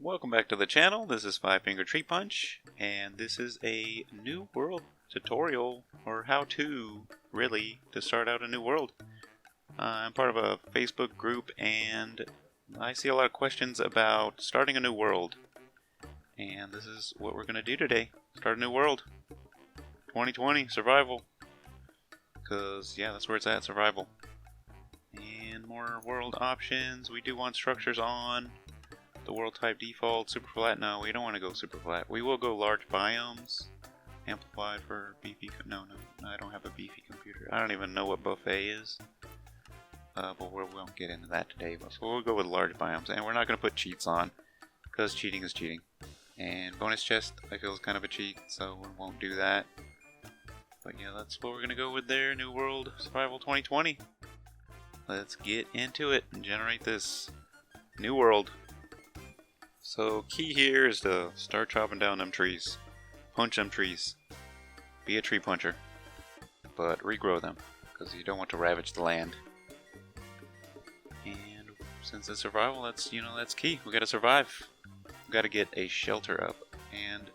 Welcome back to the channel. This is Five Finger Tree Punch, and this is a new world tutorial, or how to, really, to start out a new world. I'm part of a Facebook group, and I see a lot of questions about starting a new world. And this is what we're going to do today. Start a new world. 2020, survival. Because, yeah, that's where it's at, survival. And more world options. We do want structures on. The world type default, super flat. No, we don't want to go super flat. We will go large biomes. Amplified for beefy. No, I don't have a beefy computer. I don't even know what buffet is. But we won't get into that today. So we'll go with large biomes, and we're not going to put cheats on because cheating is cheating. And bonus chest, I feel, is kind of a cheat, so we won't do that. But yeah, that's what we're going to go with there. New World Survival 2020. Let's get into it and generate this new world. So key here is to start chopping down them trees. Punch them trees. Be a tree puncher. But regrow them, because you don't want to ravage the land. And since it's survival, that's key. We gotta survive. We gotta get a shelter up. And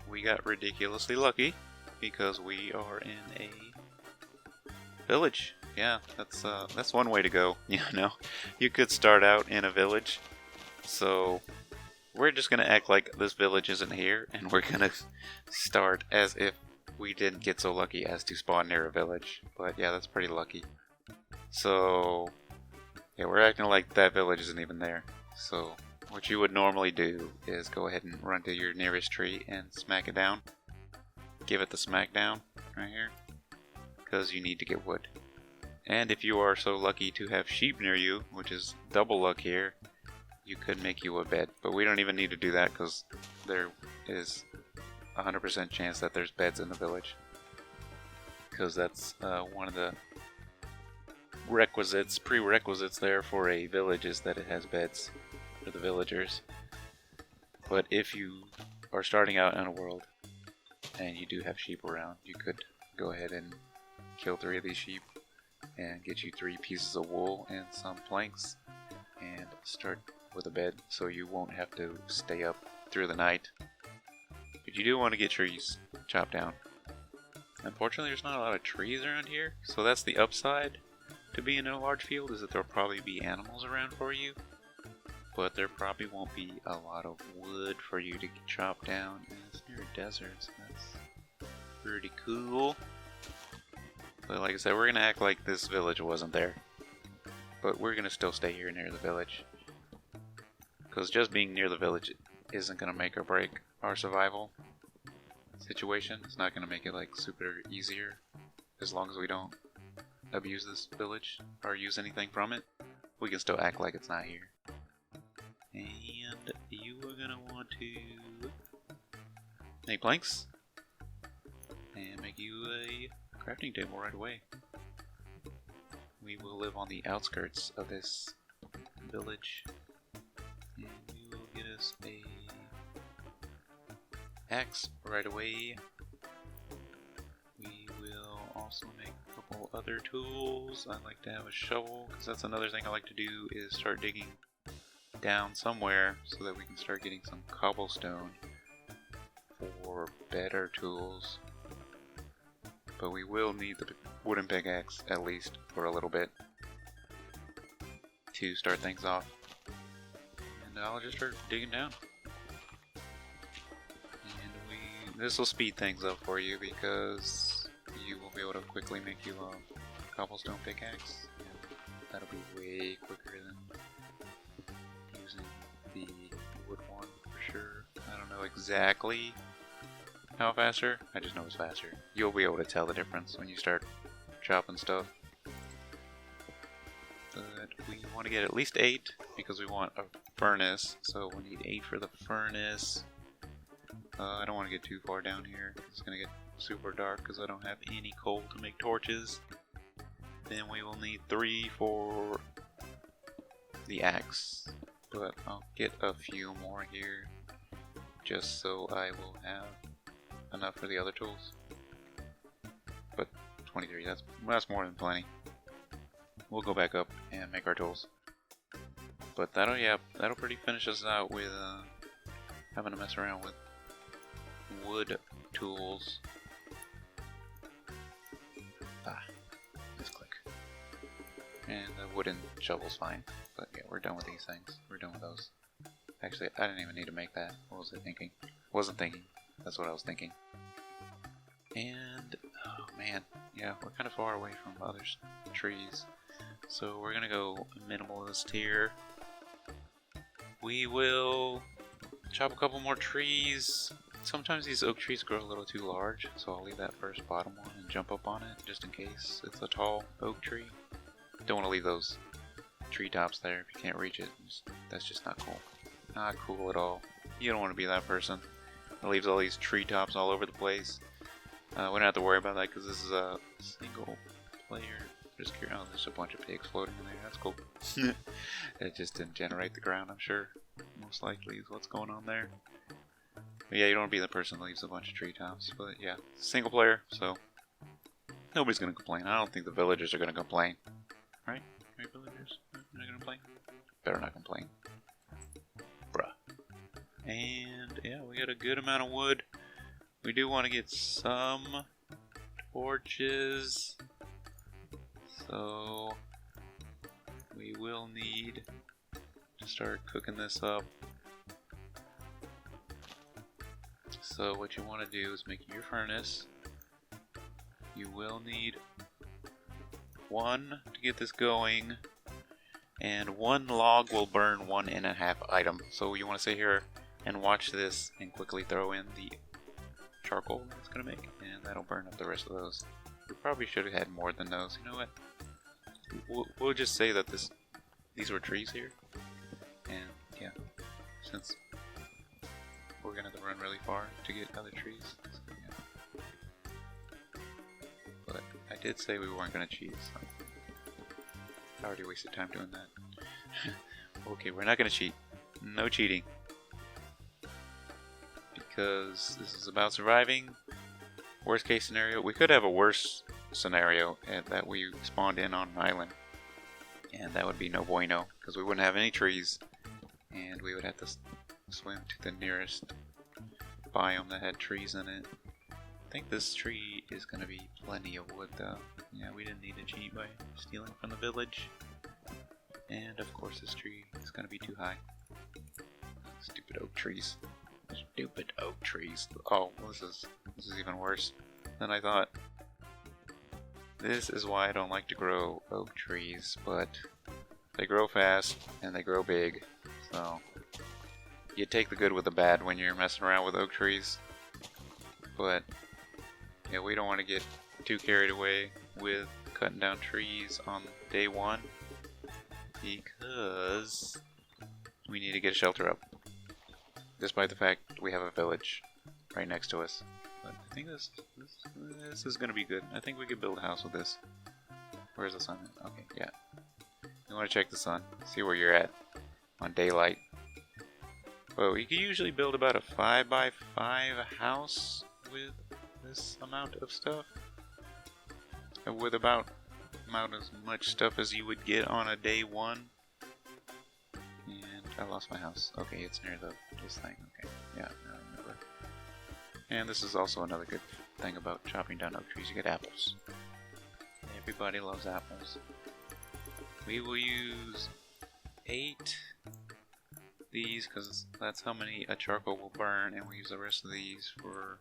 we got ridiculously lucky because we are in a village. Yeah, that's one way to go. You could start out in a village. So we're just going to act like this village isn't here, and we're going to start as if we didn't get so lucky as to spawn near a village. But yeah, that's pretty lucky. So, yeah, we're acting like that village isn't even there. So, what you would normally do is go ahead and run to your nearest tree and smack it down. Give it the smack down right here, because you need to get wood. And if you are so lucky to have sheep near you, which is double luck here, you could make you a bed, but we don't even need to do that because there is 100% chance that there's beds in the village. Because that's one of the prerequisites there for a village is that it has beds for the villagers. But if you are starting out in a world and you do have sheep around, you could go ahead and kill 3 of these sheep and get you 3 pieces of wool and some planks and start with a bed, so you won't have to stay up through the night. But you do want to get trees chopped down. Unfortunately, there's not a lot of trees around here, so that's the upside to being in a large field, is that there'll probably be animals around for you, but there probably won't be a lot of wood for you to chop down. And it's near a desert, so that's pretty cool. But like I said, we're gonna act like this village wasn't there, but we're gonna still stay here near the village. Because just being near the village isn't going to make or break our survival situation. It's not going to make it like super easier as long as we don't abuse this village or use anything from it. We can still act like it's not here. And you are going to want to make planks and make you a crafting table right away. We will live on the outskirts of this village. And we will get us a axe right away. We will also make a couple other tools. I like to have a shovel, because that's another thing I like to do, is start digging down somewhere so that we can start getting some cobblestone for better tools. But we will need the wooden pickaxe at least for a little bit to start things off. I'll just start digging down. And this will speed things up for you because you will be able to quickly make you a cobblestone pickaxe. And that'll be way quicker than using the wood one for sure. I don't know exactly how faster, I just know it's faster. You'll be able to tell the difference when you start chopping stuff. But we want to get at least 8 because we want a furnace, so we need 8 for the furnace. I don't want to get too far down here. It's going to get super dark because I don't have any coal to make torches. Then we will need 3 for the axe, but I'll get a few more here just so I will have enough for the other tools. But 23, that's more than plenty. We'll go back up and make our tools. But that'll pretty finish us out with having to mess around with wood tools. Misclick. And the wooden shovel's fine. But yeah, we're done with these things. We're done with those. Actually, I didn't even need to make that. What was I thinking? Wasn't thinking. That's what I was thinking. And, oh man, yeah, we're kind of far away from other trees. So we're gonna go minimalist here. We will chop a couple more trees. Sometimes these oak trees grow a little too large, so I'll leave that first bottom one and jump up on it just in case it's a tall oak tree. Don't want to leave those treetops there if you can't reach it. That's just not cool. Not cool at all. You don't want to be that person that leaves all these treetops all over the place. We don't have to worry about that because this is a single player. Just curious. Oh, there's a bunch of pigs floating in there. That's cool. It just didn't generate the ground, I'm sure. Most likely is what's going on there. But yeah, you don't want to be the person that leaves a bunch of treetops. But yeah, single player, so nobody's going to complain. I don't think the villagers are going to complain. Right? Right, villagers? They're not going to complain? Better not complain. Bruh. And yeah, we got a good amount of wood. We do want to get some torches. So we will need to start cooking this up. So what you want to do is make your furnace. You will need one to get this going, and one log will burn 1.5 item. So you want to sit here and watch this and quickly throw in the charcoal that's going to make, and that'll burn up the rest of those. We probably should have had more than those. You know what? We'll just say that these were trees here, and yeah, since we're gonna have to run really far to get other trees. So, yeah. But I did say we weren't gonna cheat, so I already wasted time doing that. Okay, we're not gonna cheat. No cheating. Because this is about surviving. Worst case scenario, we could have a worse scenario that we spawned in on an island, and that would be no bueno because we wouldn't have any trees and we would have to swim to the nearest biome that had trees in it. I think this tree is going to be plenty of wood though. Yeah, we didn't need to cheat by stealing from the village. And of course this tree is going to be too high. Stupid oak trees. Stupid oak trees. Oh, this is even worse than I thought. This is why I don't like to grow oak trees, but they grow fast and they grow big. So you take the good with the bad when you're messing around with oak trees. But yeah, we don't want to get too carried away with cutting down trees on day one because we need to get a shelter up. Despite the fact we have a village right next to us. But I think this is going to be good. I think we could build a house with this. Where's the sun? Okay, yeah. You want to check the sun. See where you're at on daylight. Well, you can usually build about a 5x5 house with this amount of stuff. With about as much stuff as you would get on a day one. And I lost my house. Okay, it's near this thing. Okay, yeah, I remember. And this is also another good thing about chopping down oak trees. You get apples. Everybody loves apples. We will use 8 these because that's how many a charcoal will burn, and we'll use the rest of these for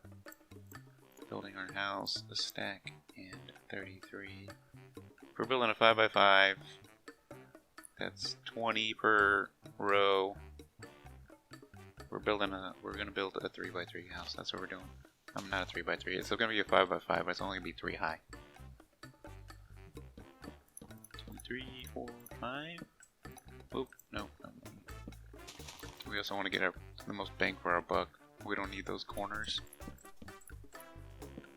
building our house. A stack and 33. If we're building a 5x5, that's 20 per row. We're gonna build a 3x3 house. That's what we're doing. I'm not a 3x3. It's still gonna be a 5x5, but it's only gonna be 3 high. 2, 3, 4, 5. Oop, no. We also want to get the most bang for our buck. We don't need those corners.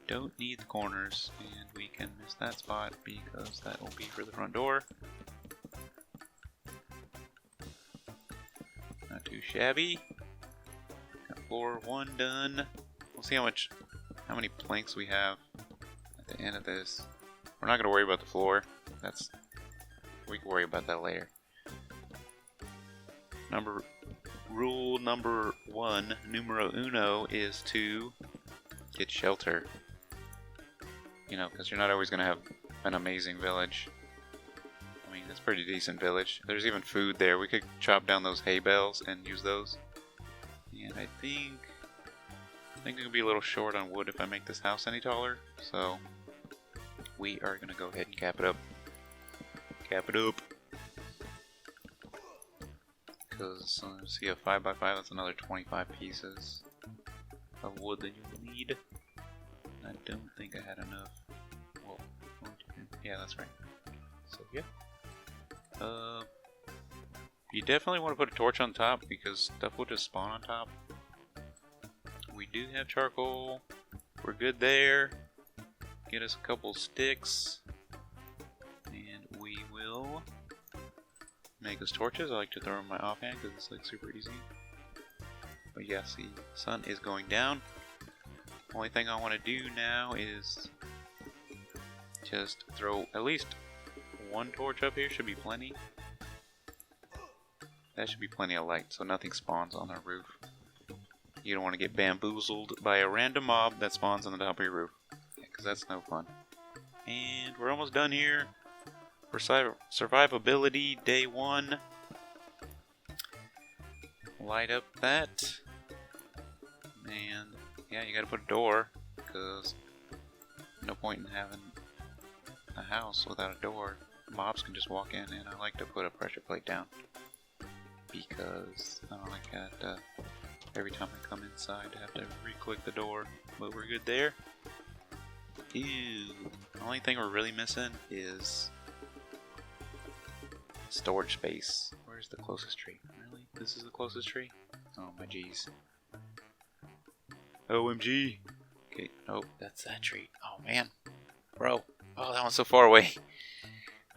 Don't need the corners, and we can miss that spot because that will be for the front door. Not too shabby. Got floor 1 done. We'll see how many planks we have at the end of this. We're not gonna worry about the floor. We can worry about that later. rule number 1, numero uno, is to get shelter. You know, because you're not always going to have an amazing village. I mean, it's a pretty decent village. There's even food there. We could chop down those hay bales and use those. And I think I'm going to be a little short on wood if I make this house any taller. So we are going to go ahead and cap it up. Cap it up. Because, see, a 5x5, that's another 25 pieces of wood that you'll need. I don't think I had enough. Well, yeah, that's right. So, yeah. You definitely want to put a torch on top because stuff will just spawn on top. We do have charcoal. We're good there. Get us a couple sticks. And we will make us torches. I like to throw them in my offhand because it's like super easy. But yeah, see, sun is going down. Only thing I want to do now is just throw at least one torch up here. Should be plenty. That should be plenty of light so nothing spawns on our roof. You don't want to get bamboozled by a random mob that spawns on the top of your roof. Because that's no fun. And we're almost done here. For survivability, day 1. Light up that. And yeah, you gotta put a door. Because no point in having a house without a door. Mobs can just walk in, and I like to put a pressure plate down. Because I don't like that every time I come inside to have to re-click the door. But we're good there. Ew. The only thing we're really missing is storage space. Where's the closest tree? Really? This is the closest tree? Oh my jeez. OMG. Okay, nope, that's that tree. Oh man. Bro. Oh, that one's so far away.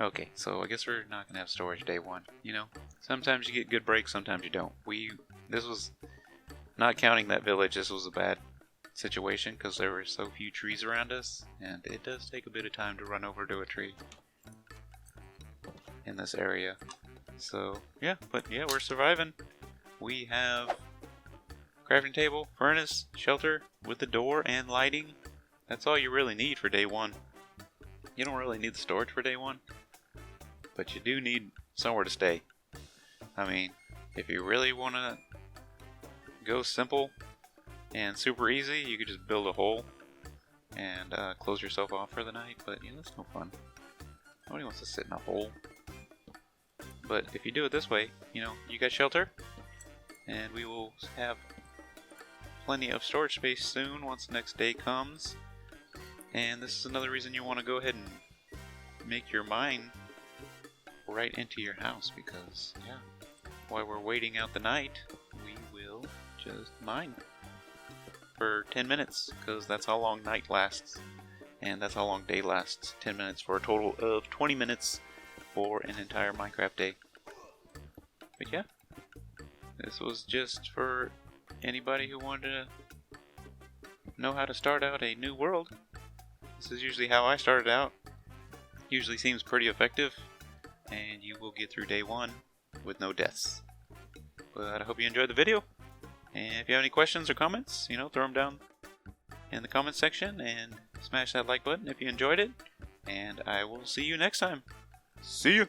Okay, so I guess we're not gonna have storage day 1. You know, sometimes you get good breaks, sometimes you don't. This was, not counting that village, this was a bad situation because there were so few trees around us, and it does take a bit of time to run over to a tree in this area. So yeah, but yeah, we're surviving. We have crafting table, furnace, shelter with the door and lighting. That's all you really need for day 1. You don't really need the storage for day 1, but you do need somewhere to stay. I mean, if you really want to go simple and super easy, you could just build a hole and close yourself off for the night, but yeah, that's no fun. Nobody wants to sit in a hole. But if you do it this way, you know, you got shelter, and we will have plenty of storage space soon once the next day comes. And this is another reason you want to go ahead and make your mine right into your house, because yeah, while we're waiting out the night, we will just mine for 10 minutes, because that's how long night lasts, and that's how long day lasts. 10 minutes for a total of 20 minutes for an entire Minecraft day. But yeah, this was just for anybody who wanted to know how to start out a new world. This is usually how I started out. Usually seems pretty effective, and you will get through day 1 with no deaths. But I hope you enjoyed the video, and if you have any questions or comments, you know, throw them down in the comments section, and smash that like button if you enjoyed it, and I will see you next time. See ya!